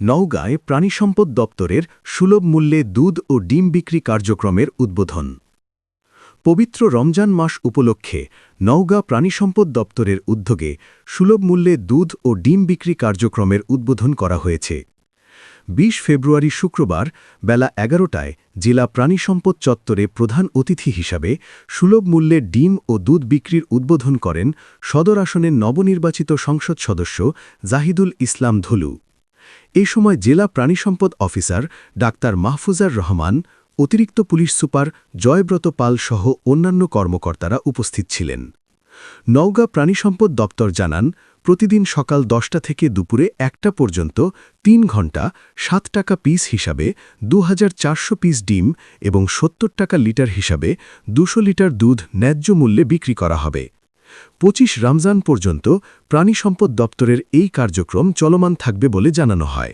নওগাঁয় প্রাণিসম্পদ দপ্তরের সুলভ মূল্যে দুধ ও ডিম বিক্রি কার্যক্রমের উদ্বোধন। পবিত্র রমজান মাস উপলক্ষে নওগাঁ প্রাণিসম্পদ দপ্তরের উদ্যোগে সুলভ মূল্যে দুধ ও ডিম বিক্রি কার্যক্রমের উদ্বোধন করা হয়েছে। ২০ ফেব্রুয়ারি শুক্রবার বেলা ১১টায় জেলা প্রাণিসম্পদ চত্বরে প্রধান অতিথি হিসাবে সুলভ মূল্যে ডিম ও দুধ বিক্রির উদ্বোধন করেন সদর আসনের নবনির্বাচিত সংসদ সদস্য জাহিদুল ইসলাম ধুলু। এ সময় জেলা প্রাণিসম্পদ অফিসার ডাক্তার মাহফুজার রহমান, অতিরিক্ত পুলিশ সুপার জয়ব্রত পাল সহ অন্যান্য কর্মকর্তারা উপস্থিত ছিলেন। নওগাঁ প্রাণিসম্পদ দপ্তর জানান, প্রতিদিন সকাল ১০টা থেকে দুপুরে ১টা পর্যন্ত ৩ ঘণ্টা ৭ টাকা পিস হিসাবে ২৪০০ পিস ডিম এবং ৭০ টাকা লিটার হিসাবে ২০০ লিটার দুধ ন্যায্য মূল্যে বিক্রি করা হবে। ২৫ রমজান পর্যন্ত প্রাণিসম্পদ দপ্তরের এই কার্যক্রম চলমান থাকবে বলে জানানো হয়।